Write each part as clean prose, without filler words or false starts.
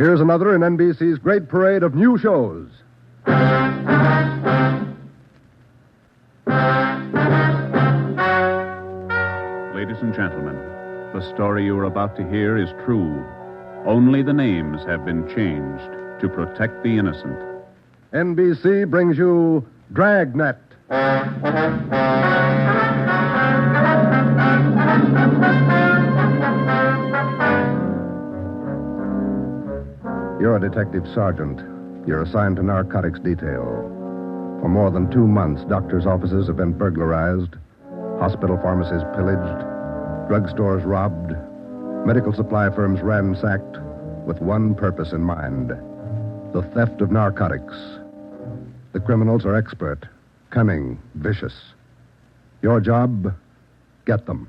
Here's another in NBC's great parade of new shows. Ladies and gentlemen, the story you are about to hear is true. Only the names have been changed to protect the innocent. NBC brings you Dragnet. You're a detective sergeant. You're assigned to narcotics detail. For more than 2 months, doctors' offices have been burglarized, hospital pharmacies pillaged, drugstores robbed, medical supply firms ransacked, with one purpose in mind: the theft of narcotics. The criminals are expert, cunning, vicious. Your job, get them.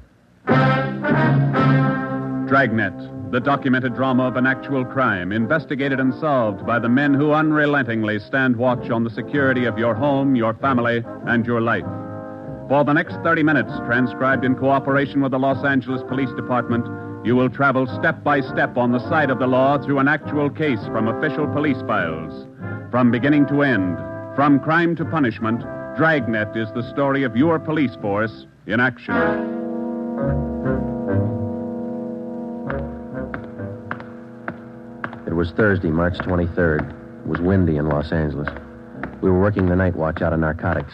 Dragnet, the documented drama of an actual crime, investigated and solved by the men who unrelentingly stand watch on the security of your home, your family, and your life. For the next 30 minutes, transcribed in cooperation with the Los Angeles Police Department, you will travel step by step on the side of the law through an actual case from official police files. From beginning to end, from crime to punishment, Dragnet is the story of your police force in action. It was Thursday, March 23rd. It was windy in Los Angeles. We were working the night watch out of Narcotics.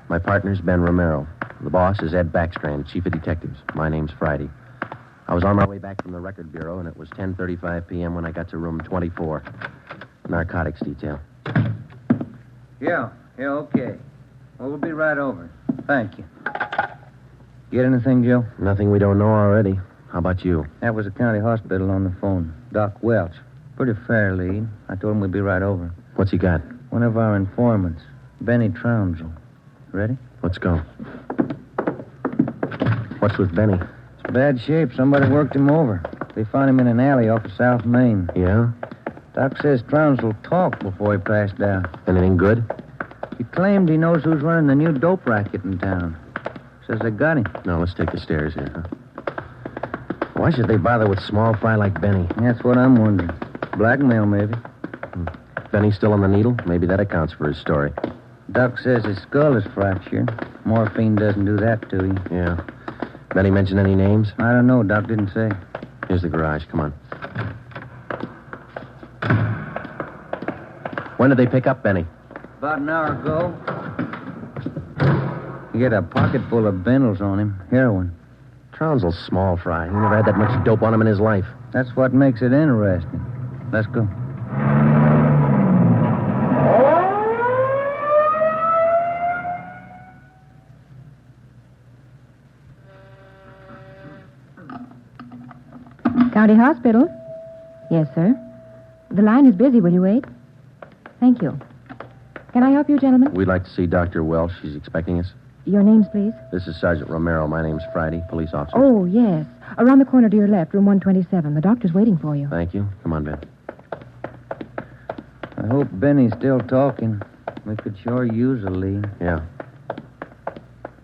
My partner's Ben Romero. The boss is Ed Backstrand, chief of detectives. My name's Friday. I was on my way back from the record bureau, and it was 10:35 p.m. when I got to room 24. Narcotics detail. Yeah, okay. Well, we'll be right over. Thank you. Get anything, Joe? Nothing we don't know already. How about you? That was the county hospital on the phone. Doc Welch. Pretty fair lead. I told him we'd be right over. What's he got? One of our informants, Benny Trounsel. Ready? Let's go. What's with Benny? It's bad shape. Somebody worked him over. They found him in an alley off of South Main. Yeah? Doc says Trounsel talked before he passed out. Anything good? He claimed he knows who's running the new dope racket in town. Says they got him. No, let's take the stairs here, huh? Why should they bother with small fry like Benny? That's what I'm wondering. Blackmail, maybe. Benny's still on the needle? Maybe that accounts for his story. Doc says his skull is fractured. Morphine doesn't do that to you. Yeah. Benny mention any names? I don't know. Doc didn't say. Here's the garage. Come on. When did they pick up Benny? About an hour ago. You get a pocket full of bundles on him. Heroin. Trounsel's small fry. He never had that much dope on him in his life. That's what makes it interesting. Let's go. County Hospital? Yes, sir. The line is busy. Will you wait? Thank you. Can I help you, gentlemen? We'd like to see Dr. Welsh. She's expecting us. Your names, please? This is Sergeant Romero. My name's Friday, police officer. Oh, yes. Around the corner to your left, room 127. The doctor's waiting for you. Thank you. Come on, Ben. I hope Benny's still talking. We could sure use a lead. Yeah.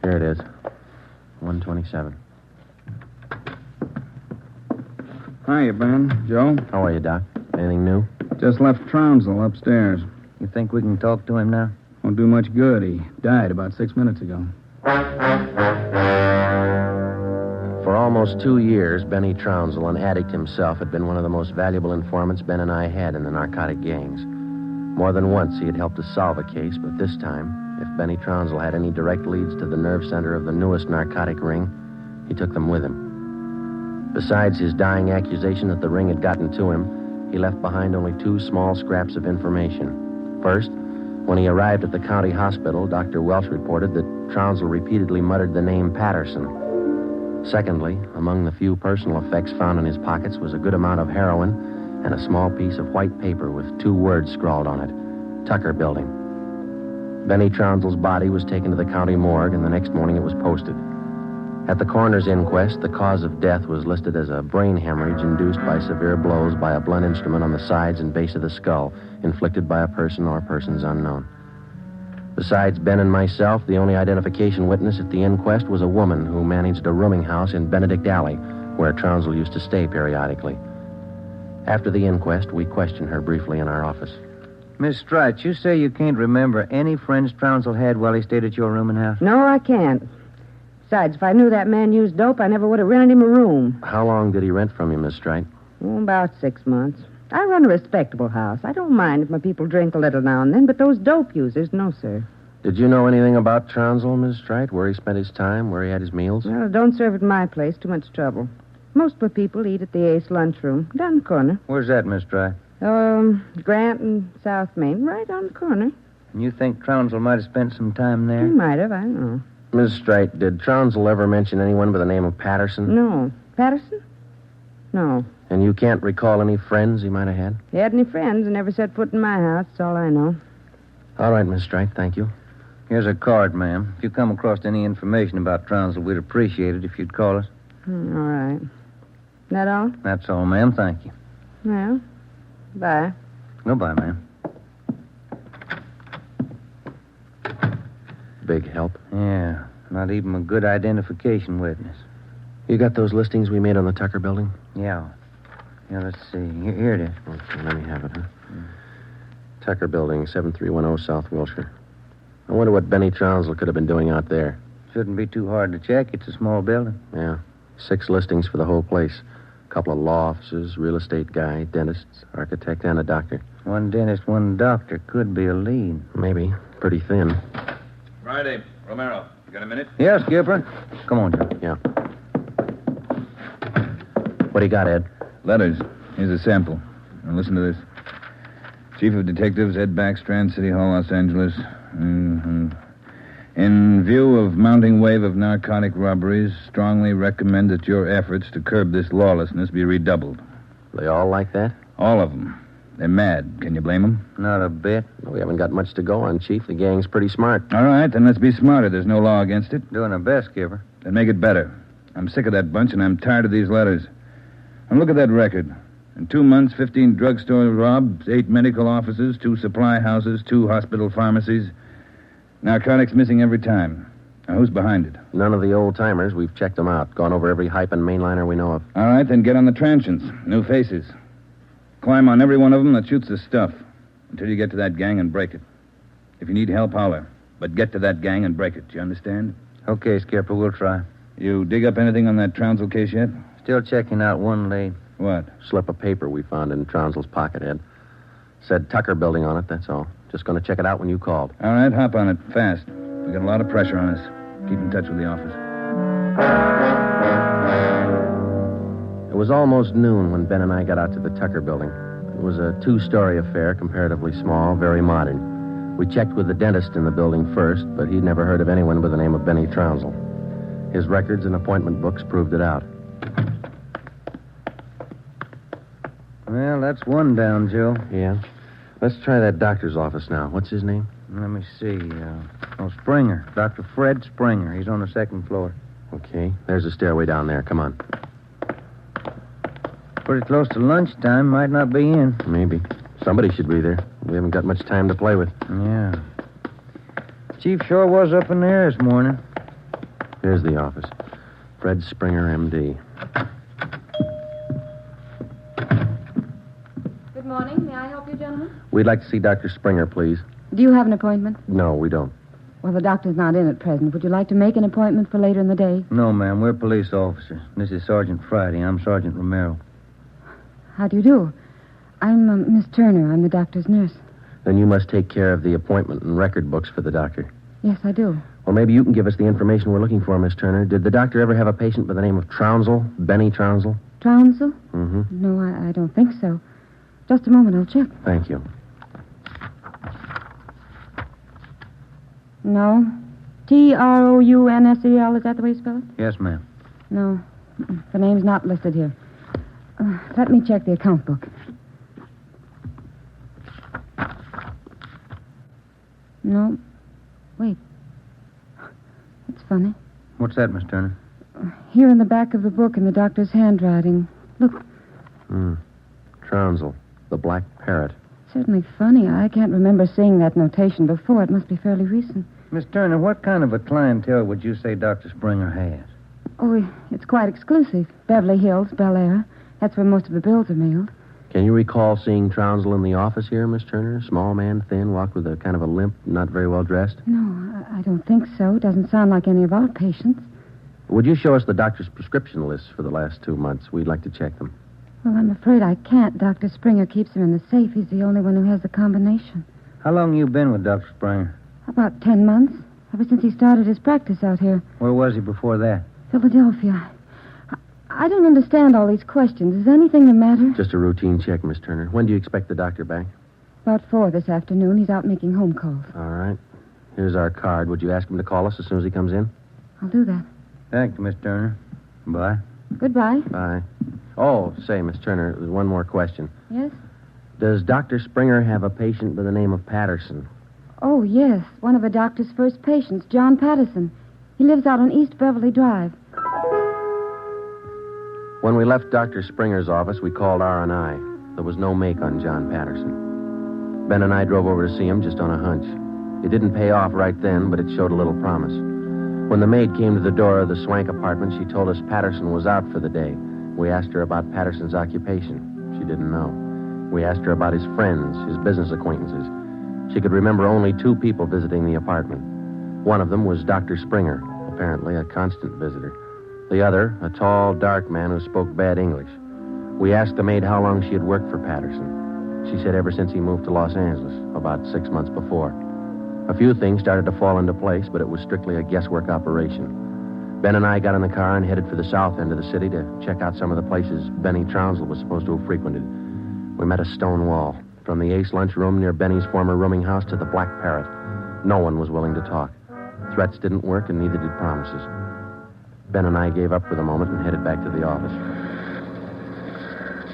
Here it is. 127. Hiya, Ben. Joe? How are you, Doc? Anything new? Just left Trounsel upstairs. You think we can talk to him now? Won't do much good. He died about 6 minutes ago. For almost 2 years, Benny Trounsel, an addict himself, had been one of the most valuable informants Ben and I had in the narcotic gangs. More than once, he had helped us solve a case, but this time, if Benny Trounsel had any direct leads to the nerve center of the newest narcotic ring, he took them with him. Besides his dying accusation that the ring had gotten to him, he left behind only 2 small scraps of information. First, when he arrived at the county hospital, Dr. Welsh reported that Trounsel repeatedly muttered the name Patterson. Secondly, among the few personal effects found in his pockets was a good amount of heroin and a small piece of white paper with 2 words scrawled on it, Tucker Building. Benny Trounsel's body was taken to the county morgue, and the next morning it was posted. At the coroner's inquest, the cause of death was listed as a brain hemorrhage induced by severe blows by a blunt instrument on the sides and base of the skull, inflicted by a person or persons unknown. Besides Ben and myself, the only identification witness at the inquest was a woman who managed a rooming house in Benedict Alley, where Trounsel used to stay periodically. After the inquest, we questioned her briefly in our office. Miss Strite, you say you can't remember any friends Trounsel had while he stayed at your room and house? No, I can't. Besides, if I knew that man used dope, I never would have rented him a room. How long did he rent from you, Miss Strite? About 6 months. I run a respectable house. I don't mind if my people drink a little now and then, but those dope users, no, sir. Did you know anything about Trounsel, Miss Strite? Where he spent his time, where he had his meals? Well, don't serve at my place. Too much trouble. Most of the people eat at the Ace lunchroom, down the corner. Where's that, Miss Strite? Grant and South Main, right on the corner. And you think Trounsel might have spent some time there? He might have, I don't know. Miss Strite, did Trounsel ever mention anyone by the name of Patterson? No. Patterson? No. And you can't recall any friends he might have had? He had any friends and never set foot in my house. That's all I know. All right, Miss Strite, thank you. Here's a card, ma'am. If you come across any information about Trounsel, we'd appreciate it if you'd call us. All right. That all? That's all, ma'am. Thank you. Well, bye. Goodbye, ma'am. Big help. Yeah, not even a good identification witness. You got those listings we made on the Tucker building? Yeah. Yeah, let's see. Here it is. Okay, let me have it, huh? Tucker building, 7310 South Wilshire. I wonder what Benny Trounsel could have been doing out there. Shouldn't be too hard to check. It's a small building. Yeah. 6 listings for the whole place. A couple of law offices, real estate guy, dentists, architect, and a doctor. One dentist, one doctor could be a lead. Maybe. Pretty thin. Friday, Romero. You got a minute? Yes, Skipper. Come on, Joe. Yeah. What do you got, Ed? Letters. Here's a sample. Now listen to this. Chief of Detectives, Ed Backstrand, City Hall, Los Angeles. In view of mounting wave of narcotic robberies, strongly recommend that your efforts to curb this lawlessness be redoubled. They all like that? All of them. They're mad. Can you blame them? Not a bit. We haven't got much to go on, Chief. The gang's pretty smart. All right, then let's be smarter. There's no law against it. Doing our best, Skipper. Then make it better. I'm sick of that bunch, and I'm tired of these letters. And look at that record. In 2 months, 15 drugstore robs, 8 medical offices, 2 supply houses, 2 hospital pharmacies. Narcotics missing every time. Now, who's behind it? None of the old-timers. We've checked them out. Gone over every hype and mainliner we know of. All right, then get on the transients. New faces. Climb on every one of them that shoots the stuff until you get to that gang and break it. If you need help, holler. But get to that gang and break it. Do you understand? Okay, Skipper, we'll try. You dig up anything on that Trounsel case yet? Still checking out one lead. What? Slip of paper we found in Trounsel's pocket, Ed. Said Tucker building on it, that's all. Just going to check it out when you called. All right, hop on it, fast. We got a lot of pressure on us. Keep in touch with the office. It was almost noon when Ben and I got out to the Tucker building. It was a 2-story affair, comparatively small, very modern. We checked with the dentist in the building first, but he'd never heard of anyone by the name of Benny Trounsel. His records and appointment books proved it out. Well, that's one down, Joe. Yeah? Let's try that doctor's office now. What's his name? Let me see. Springer. Dr. Fred Springer. He's on the 2nd floor. Okay. There's a stairway down there. Come on. Pretty close to lunchtime. Might not be in. Maybe. Somebody should be there. We haven't got much time to play with. Yeah. Chief sure was up in there this morning. Here's the office. Fred Springer, M.D. Good morning. May I help you, gentlemen? We'd like to see Dr. Springer, please. Do you have an appointment? No, we don't. Well, the doctor's not in at present. Would you like to make an appointment for later in the day? No, ma'am. We're police officers. This is Sergeant Friday. I'm Sergeant Romero. How do you do? I'm Miss Turner. I'm the doctor's nurse. Then you must take care of the appointment and record books for the doctor. Yes, I do. Well, maybe you can give us the information we're looking for, Miss Turner. Did the doctor ever have a patient by the name of Trounsel? Benny Trounsel? Trounsel? Mm-hmm. No, I don't think so. Just a moment. I'll check. Thank you. No. Trounsel, is that the way you spell it? Yes, ma'am. No. The name's not listed here. Let me check the account book. No. Wait. That's funny. What's that, Miss Turner? Here in the back of the book in the doctor's handwriting. Look. Trounsel, the Black Parrot. Certainly funny. I can't remember seeing that notation before. It must be fairly recent. Miss Turner, what kind of a clientele would you say Dr. Springer has? Oh, it's quite exclusive. Beverly Hills, Bel Air. That's where most of the bills are mailed. Can you recall seeing Trounsel in the office here, Miss Turner? Small man, thin, walked with a kind of a limp, not very well dressed? No, I don't think so. Doesn't sound like any of our patients. Would you show us the doctor's prescription lists for the last 2 months? We'd like to check them. Well, I'm afraid I can't. Dr. Springer keeps them in the safe. He's the only one who has the combination. How long you been with Dr. Springer? About 10 months. Ever since he started his practice out here. Where was he before that? Philadelphia. I don't understand all these questions. Is anything the matter? Just a routine check, Miss Turner. When do you expect the doctor back? About 4 this afternoon. He's out making home calls. All right. Here's our card. Would you ask him to call us as soon as he comes in? I'll do that. Thank you, Miss Turner. Bye. Goodbye. Bye. Oh, say, Miss Turner, there's one more question. Yes? Does Dr. Springer have a patient by the name of Patterson? Oh, yes. One of the doctor's first patients, John Patterson. He lives out on East Beverly Drive. When we left Dr. Springer's office, we called R&I. There was no make on John Patterson. Ben and I drove over to see him just on a hunch. It didn't pay off right then, but it showed a little promise. When the maid came to the door of the Swank apartment, she told us Patterson was out for the day. We asked her about Patterson's occupation. She didn't know. We asked her about his friends, his business acquaintances. She could remember only 2 people visiting the apartment. One of them was Dr. Springer, apparently a constant visitor. The other, a tall, dark man who spoke bad English. We asked the maid how long she had worked for Patterson. She said ever since he moved to Los Angeles, about 6 months before. A few things started to fall into place, but it was strictly a guesswork operation. Ben and I got in the car and headed for the south end of the city to check out some of the places Benny Trounsel was supposed to have frequented. We met a stone wall. From the Ace lunchroom near Benny's former rooming house to the Black Parrot. No one was willing to talk. Threats didn't work, and neither did promises. Ben and I gave up for the moment and headed back to the office.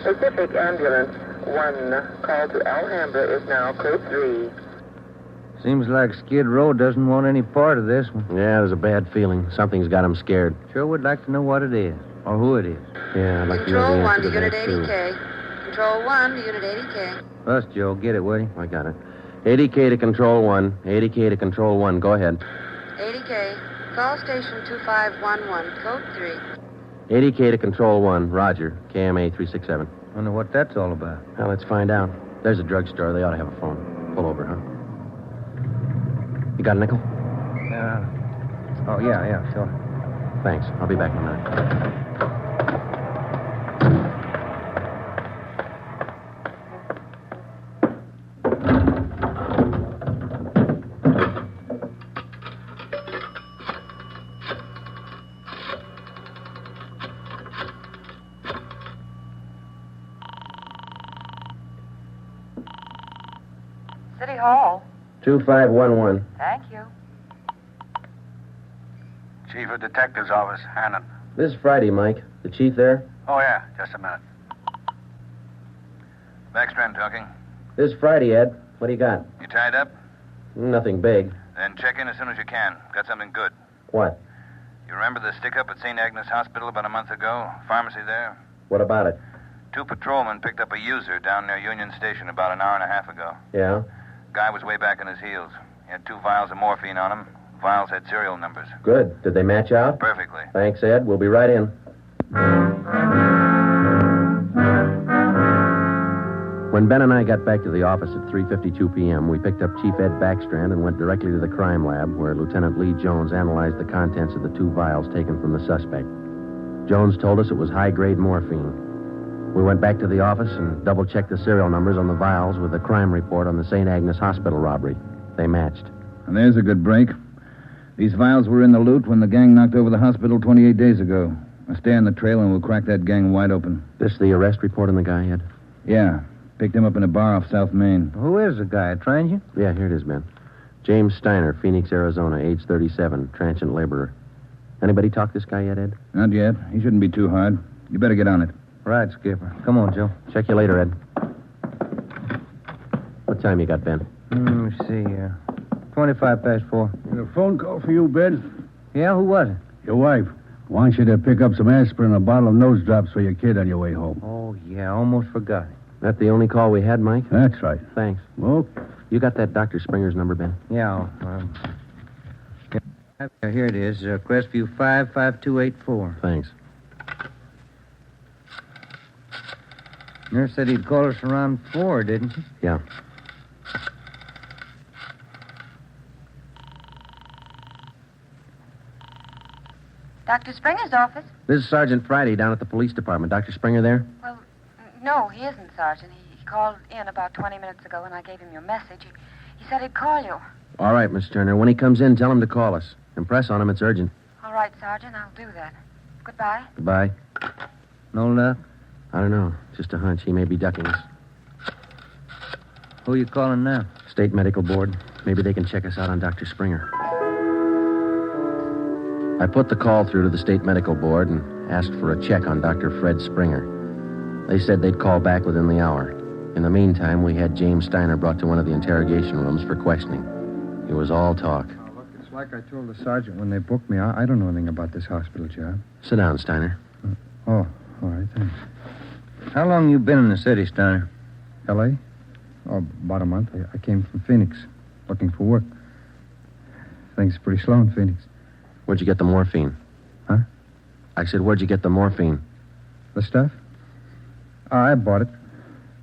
Pacific Ambulance 1 call to Alhambra is now code 3. Seems like Skid Row doesn't want any part of this one. Yeah, there's a bad feeling. Something's got him scared. Sure would like to know what it is, or who it is. Yeah, I'd like to know Control the 1 answer to to Unit that, too. 80K. Control 1 to Unit 80K. Us, Joe. Get it, will you? I got it. 80K to Control 1. 80K to Control 1. Go ahead. 80K. Call station 2511, code 3. 80K to Control 1. Roger. KMA 367. Wonder what that's all about. Well, let's find out. There's a drugstore. They ought to have a phone. Pull over, huh? You got a nickel? Oh, yeah, sure. Thanks. I'll be back in a minute. City Hall. 2511. Thank you. Chief of Detective's Office, Hannon. This is Friday, Mike. The chief there? Oh, yeah, just a minute. Backstrand talking. This is Friday, Ed. What do you got? You tied up? Nothing big. Then check in as soon as you can. Got something good. What? You remember the stick-up at St. Agnes Hospital about a month ago? Pharmacy there? What about it? 2 patrolmen picked up a user down near Union Station about an hour and a half ago. Yeah? Guy was way back on his heels. He had 2 vials of morphine on him. Vials had serial numbers. Good. Did they match out? Perfectly. Thanks, Ed. We'll be right in. When Ben and I got back to the office at 3:52 p.m., we picked up Chief Ed Backstrand and went directly to the crime lab, where Lieutenant Lee Jones analyzed the contents of the 2 vials taken from the suspect. Jones told us it was high-grade morphine. We went back to the office and double-checked the serial numbers on the vials with the crime report on the St. Agnes Hospital robbery. They matched. And there's a good break. These vials were in the loot when the gang knocked over the hospital 28 days ago. Now stay on the trail and we'll crack that gang wide open. This the arrest report on the guy, Ed? Yeah. Picked him up in a bar off South Main. Who is the guy? A transient? Yeah, here it is, Ben. James Steiner, Phoenix, Arizona, age 37, transient laborer. Anybody talk this guy yet, Ed? Not yet. He shouldn't be too hard. You better get on it. Right, Skipper. Come on, Joe. Check you later, Ed. What time you got, Ben? Let me see here. 25 past 4. A phone call for you, Ben. Yeah, who was it? Your wife wants you to pick up some aspirin and a bottle of nose drops for your kid on your way home. Oh, yeah, almost forgot. That the only call we had, Mike? That's right. Thanks. Okay. You got that Dr. Springer's number, Ben? Yeah, here it is. Crestview 55284. Thanks. Nurse said he'd call us around 4, didn't she? Yeah. Dr. Springer's office? This is Sergeant Friday down at the police department. Dr. Springer there? Well, no, he isn't, Sergeant. He called in about 20 minutes ago, and I gave him your message. He said he'd call you. All right, Miss Turner. When he comes in, tell him to call us. Impress on him it's urgent. All right, Sergeant, I'll do that. Goodbye. Goodbye. No luck? I don't know. Just a hunch. He may be ducking us. Who are you calling now? State Medical Board. Maybe they can check us out on Dr. Springer. I put the call through to the State Medical Board and asked for a check on Dr. Fred Springer. They said they'd call back within the hour. In the meantime, we had James Steiner brought to one of the interrogation rooms for questioning. It was all talk. Oh, look, it's like I told the sergeant when they booked me. I don't know anything about this hospital job. Sit down, Steiner. Oh, all right, thanks. How long you been in the city, Steiner? L.A.? Oh, about a month. I came from Phoenix, looking for work. Things are pretty slow in Phoenix. Where'd you get the morphine? Huh? I said, where'd you get the morphine? The stuff? Oh, I bought it.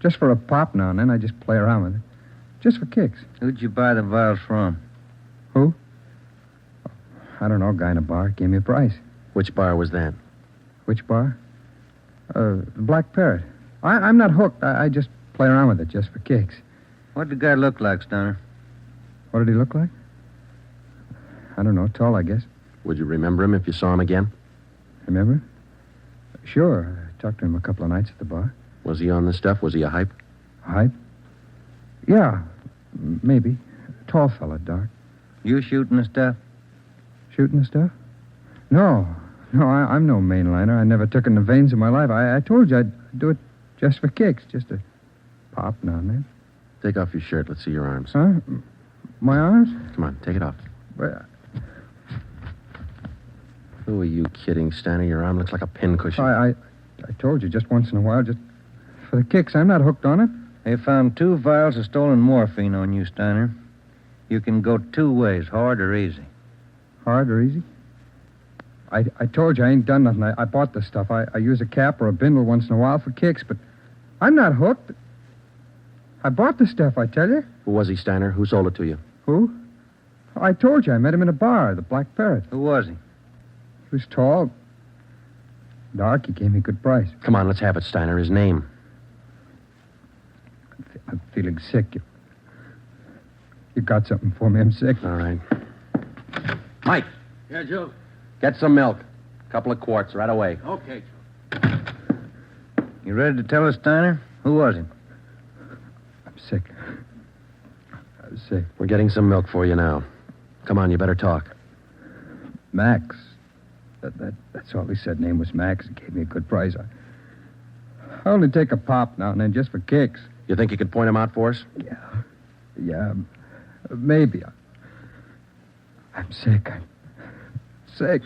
Just for a pop now and then. I just play around with it. Just for kicks. Who'd you buy the vials from? Who? I don't know. A guy in a bar gave me a price. Which bar was that? Which bar? The Black Parrot. I'm not hooked. I just play around with it just for kicks. What did the guy look like, Steiner? What did he look like? I don't know. Tall, I guess. Would you remember him if you saw him again? Remember? Sure. I talked to him a couple of nights at the bar. Was he on the stuff? Was he a hype? Hype? Yeah, maybe. Tall fella, dark. You shooting the stuff? Shooting the stuff? No, I'm no mainliner. I never took in the veins in my life. I told you I'd do it just for kicks, just to pop now and then. Take off your shirt. Let's see your arms. Huh? My arms? Come on, take it off. Well, Who are you kidding, Steiner? Your arm looks like a pincushion. I told you just once in a while, just for the kicks. I'm not hooked on it. They found 2 vials of stolen morphine on you, Steiner. You can go 2 ways, hard or easy. Hard or easy? I told you I ain't done nothing. I bought the stuff. I use a cap or a bindle once in a while for kicks, but I'm not hooked. I bought the stuff, I tell you. Who was he, Steiner? Who sold it to you? Who? I told you I met him in a bar, the Black Parrot. Who was he? He was tall, dark. He gave me a good price. Come on, let's have it, Steiner. His name. I'm feeling sick. You got something for me? I'm sick. All right. Mike. Yeah, Joe. Get some milk. A couple of quarts right away. Okay, Joe. You ready to tell us, Steiner? Who was he? I'm sick. I'm sick. We're getting some milk for you now. Come on, you better talk. Max. That's all he said. Name was Max. He gave me a good price. I only take a pop now and then just for kicks. You think you could point him out for us? Yeah, maybe. I'm sick. I'm sick.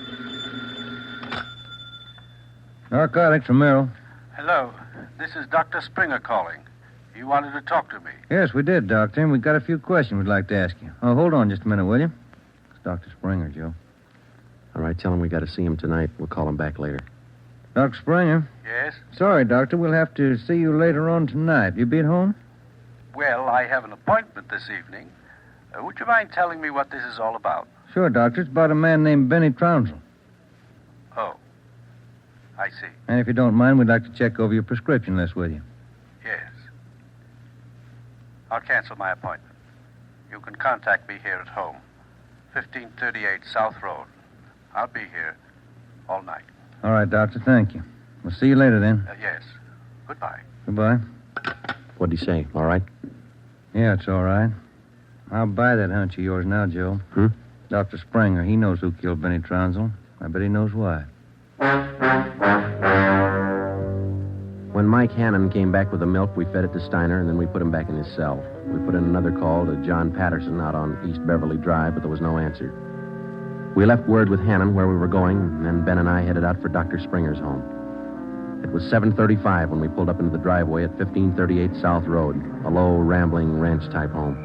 Narcotics, Romero. Hello. This is Dr. Springer calling. You wanted to talk to me. Yes, we did, Doctor, and we've got a few questions we'd like to ask you. Oh, hold on just a minute, will you? It's Dr. Springer, Joe. All right, tell him we got to see him tonight. We'll call him back later. Dr. Springer? Yes? Sorry, Doctor, we'll have to see you later on tonight. You be at home? Well, I have an appointment this evening. Would you mind telling me what this is all about? Sure, Doctor. It's about a man named Benny Trounsel. Oh. I see. And if you don't mind, we'd like to check over your prescription list with you. Yes. I'll cancel my appointment. You can contact me here at home. 1538 South Road. I'll be here all night. All right, Doctor. Thank you. We'll see you later, then. Yes. Goodbye. Goodbye. What'd he say? All right? Yeah, it's all right. I'll buy that hunch of yours now, Joe. Dr. Springer, he knows who killed Benny Trounsel. I bet he knows why. When Mike Hannon came back with the milk, we fed it to Steiner, and then we put him back in his cell. We put in another call to John Patterson out on East Beverly Drive, but there was no answer. We left word with Hannon where we were going, and then Ben and I headed out for Dr. Springer's home. It was 7:35 when we pulled up into the driveway at 1538 South Road, a low, rambling, ranch-type home.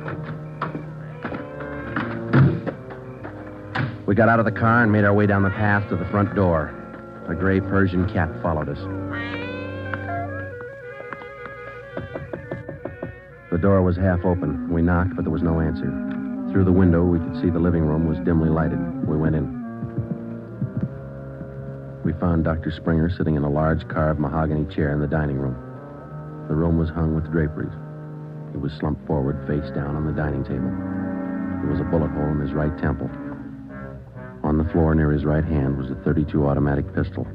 We got out of the car and made our way down the path to the front door. A gray Persian cat followed us. The door was half open. We knocked, but there was no answer. Through the window, we could see the living room was dimly lighted. We went in. We found Dr. Springer sitting in a large carved mahogany chair in the dining room. The room was hung with draperies. He was slumped forward, face down on the dining table. There was a bullet hole in his right temple. On the floor near his right hand was a .32 automatic pistol.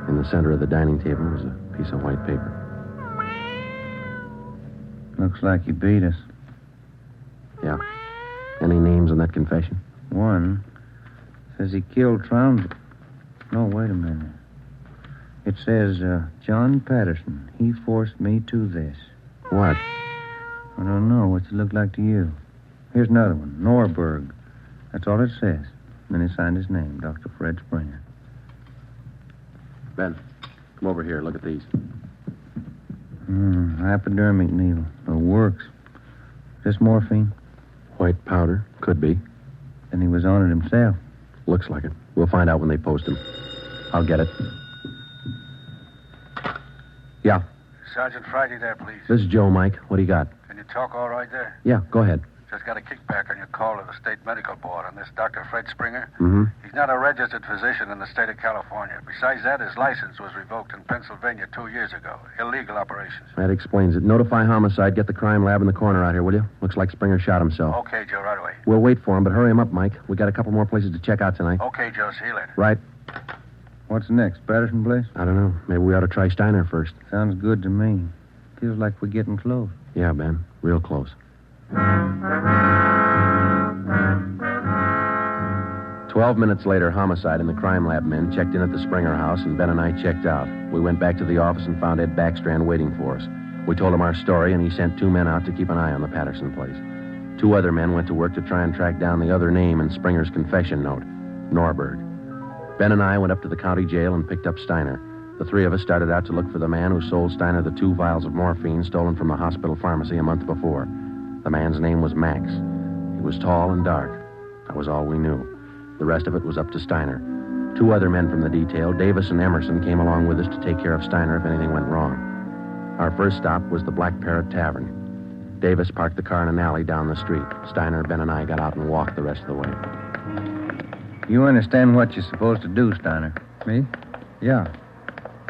In the center of the dining table was a piece of white paper. Looks like he beat us. Yeah. Any names on that confession? One says he killed Trounsel. No, wait a minute. It says, John Patterson. He forced me to this. What? I don't know. What's it look like to you? Here's another one. Norberg. That's all it says. Then he signed his name, Dr. Fred Springer. Ben, come over here. Look at these. Hypodermic needle. It works. Is this morphine? White powder. Could be. Then he was on it himself. Looks like it. We'll find out when they post him. I'll get it. Yeah. Sergeant Friday there, please. This is Joe, Mike. What do you got? Can you talk all right there? Yeah, go ahead. Just got a kickback on your call to the state medical board on this Dr. Fred Springer. Mm-hmm. He's not a registered physician in the state of California. Besides that, his license was revoked in Pennsylvania 2 years ago. Illegal operations. That explains it. Notify homicide. Get the crime lab in the corner out here, will you? Looks like Springer shot himself. Okay, Joe, right away. We'll wait for him, but hurry him up, Mike. We got a couple more places to check out tonight. Okay, Joe, see you later. Right. What's next? Patterson place? I don't know. Maybe we ought to try Steiner first. Sounds good to me. Feels like we're getting close. Yeah, Ben. Real close. 12 minutes later, homicide and the crime lab men checked in at the Springer house, and Ben and I checked out. We went back to the office and found Ed Backstrand waiting for us. We told him our story, and he sent 2 men out to keep an eye on the Patterson place. 2 other men went to work to try and track down the other name in Springer's confession note, Norberg. Ben and I went up to the county jail and picked up Steiner. The 3 of us started out to look for the man who sold Steiner the 2 vials of morphine stolen from the hospital pharmacy a month before. The man's name was Max. He was tall and dark. That was all we knew. The rest of it was up to Steiner. 2 other men from the detail, Davis and Emerson, came along with us to take care of Steiner if anything went wrong. Our first stop was the Black Parrot Tavern. Davis parked the car in an alley down the street. Steiner, Ben, and I got out and walked the rest of the way. You understand what you're supposed to do, Steiner? Me? Yeah.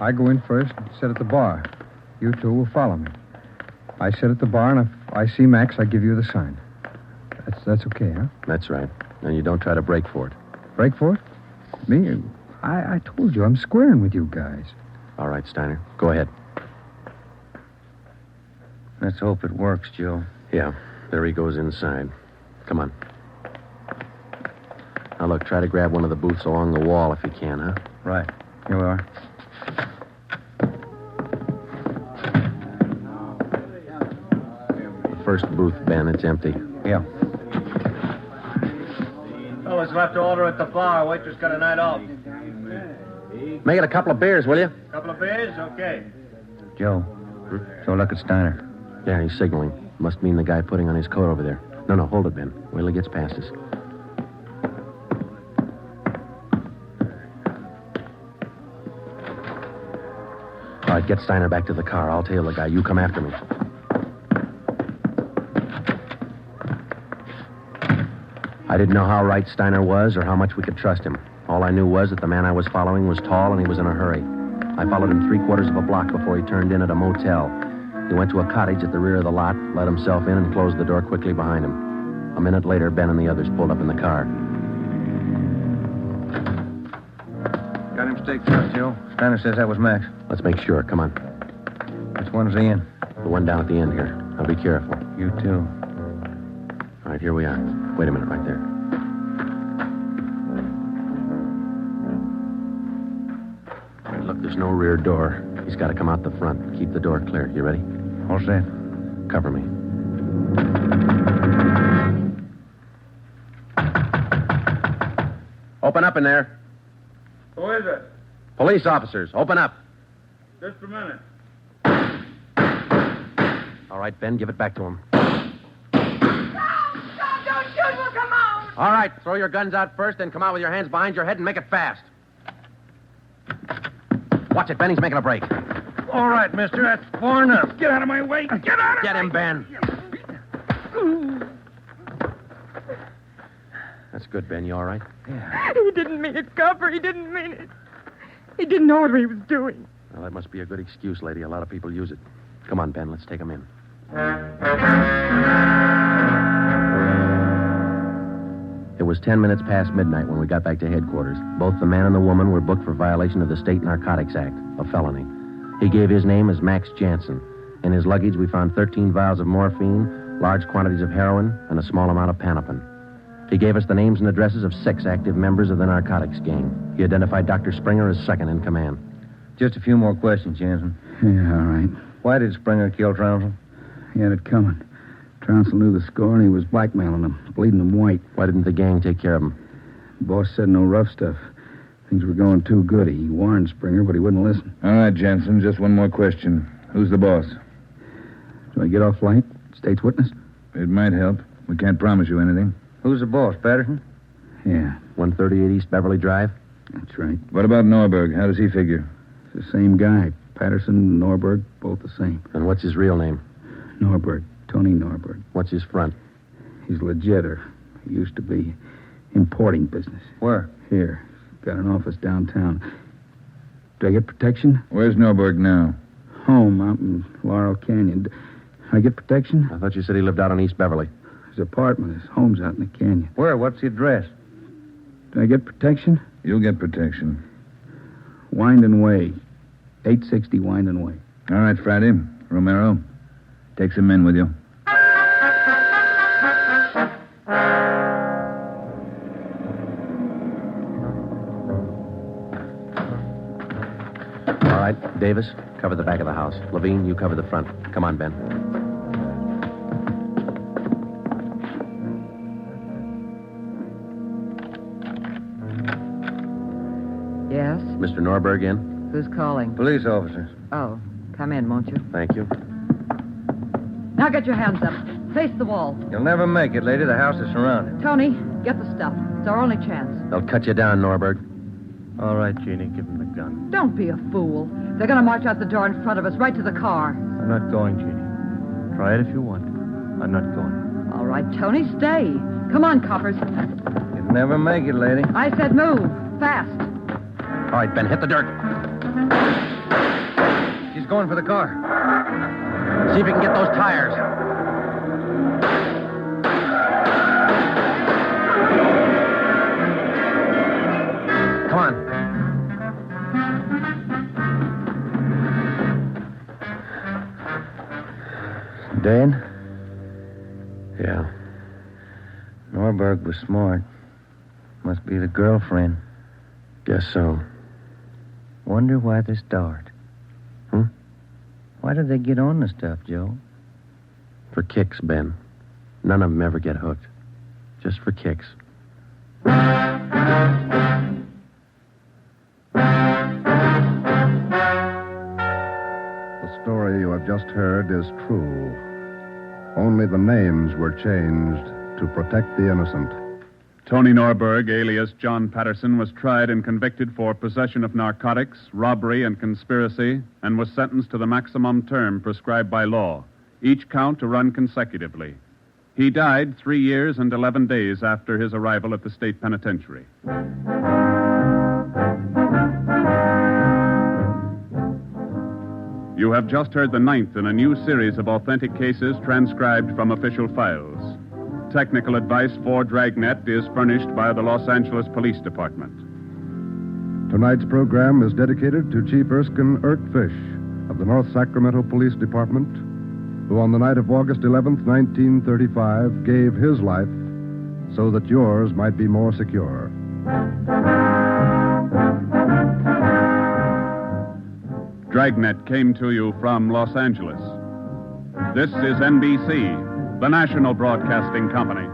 I go in first and sit at the bar. You 2 will follow me. I sit at the bar, and if I see Max, I give you the sign. That's okay, huh? That's right. And you don't try to break for it. Break for it? Me? I told you, I'm squaring with you guys. All right, Steiner. Go ahead. Let's hope it works, Joe. Yeah. There he goes inside. Come on. Now, look, try to grab one of the booths along the wall if you can, huh? Right. Here we are. The first booth, Ben, it's empty. Yeah. Fellas left to order at the bar. Waitress got a night off. Make it a couple of beers, will you? Couple of beers? Okay. Joe. So look at Steiner. Yeah, he's signaling. Must mean the guy putting on his coat over there. No, hold it, Ben. Wait till he gets past us. All right, get Steiner back to the car. I'll tail the guy. You come after me. I didn't know how right Steiner was or how much we could trust him. All I knew was that the man I was following was tall and he was in a hurry. I followed him 3/4 of a block before he turned in at a motel. He went to a cottage at the rear of the lot, let himself in, and closed the door quickly behind him. A minute later, Ben and the others pulled up in the car. Got him staked out, Joe. Steiner says that was Max. Let's make sure. Come on. Which one's he in? The one down at the end here. Now be careful. You too. All right, here we are. Wait a minute right there. All right, look, there's no rear door. He's got to come out the front. Keep the door clear. You ready? All set. Cover me. Open up in there. Who is it? Police officers, open up. Just a minute. All right, Ben, give it back to him. Don't shoot, we'll come out. All right, throw your guns out first, then come out with your hands behind your head and make it fast. Watch it, Ben, he's making a break. All right, mister. That's far enough. Get out of my way. Get out of Get him, Ben. That's good, Ben. You all right? He didn't mean it, Copper. He didn't mean it. He didn't know what he was doing. Well, that must be a good excuse, lady. A lot of people use it. Come on, Ben. Let's take him in. It was 10 minutes past midnight when we got back to headquarters. Both the man and the woman were booked for violation of the State Narcotics Act, a felony. He gave his name as Max Janssen. In his luggage, we found 13 vials of morphine, large quantities of heroin, and a small amount of panopin. He gave us the names and addresses of 6 active members of the narcotics gang. He identified Dr. Springer as second in command. Just a few more questions, Jansen. Yeah, all right. Why did Springer kill Trounsel? He had it coming. Trounsel knew the score, and he was blackmailing him, bleeding him white. Why didn't the gang take care of him? The boss said no rough stuff. Things were going too good. He warned Springer, but he wouldn't listen. All right, Jansen, just one more question. Who's the boss? Do I get off light? State's witness? It might help. We can't promise you anything. Who's the boss, Patterson? Yeah, 138 East Beverly Drive? that's right. What about Norberg? How does he figure? It's the same guy. Patterson, Norberg, both the same. And what's his real name? Norberg. Tony Norberg. What's his front? He's legit, or he used to be. Importing business. Where? Here. Got an office downtown. Do I get protection? Where's Norberg now? Home out in Laurel Canyon. Do I get protection? I thought you said he lived out on East Beverly. His apartment, his home's out in the canyon. Where? What's the address? Do I get protection? You'll get protection. Wind Way. 860 Wind Way. All right, Friday. Romero, take some men with you. All right, Davis, cover the back of the house. Levine, you cover the front. Come on, Ben. Yes? Mr. Norberg in? Who's calling? Police officers. Oh, come in, won't you? Thank you. Now get your hands up. Face the wall. You'll never make it, lady. The house is surrounded. Tony, get the stuff. It's our only chance. They'll cut you down, Norberg. All right, Jeannie, give him the gun. Don't be a fool. They're going to march out the door in front of us, right to the car. I'm not going, Jeannie. Try it if you want. I'm not going. All right, Tony, stay. Come on, coppers. You'll never make it, lady. I said move. Fast. All right, Ben, hit the dirt. She's going for the car. See if you can get those tires. Come on. Dan? Yeah. Norberg was smart. Must be the girlfriend. Guess so. Wonder why they start. Why did they get on the stuff, Joe? For kicks, Ben. None of them ever get hooked. Just for kicks. The story you have just heard is true. Only the names were changed to protect the innocent. Tony Norberg, alias John Patterson, was tried and convicted for possession of narcotics, robbery, and conspiracy, and was sentenced to the maximum term prescribed by law, each count to run consecutively. He died 3 years and 11 days after his arrival at the state penitentiary. You have just heard the 9th in a new series of authentic cases transcribed from official files. Technical advice for Dragnet is furnished by the Los Angeles Police Department. Tonight's program is dedicated to Chief Erskine Erkfish of the North Sacramento Police Department, who on the night of August 11th, 1935, gave his life so that yours might be more secure. Dragnet came to you from Los Angeles. This is NBC, the national broadcasting company.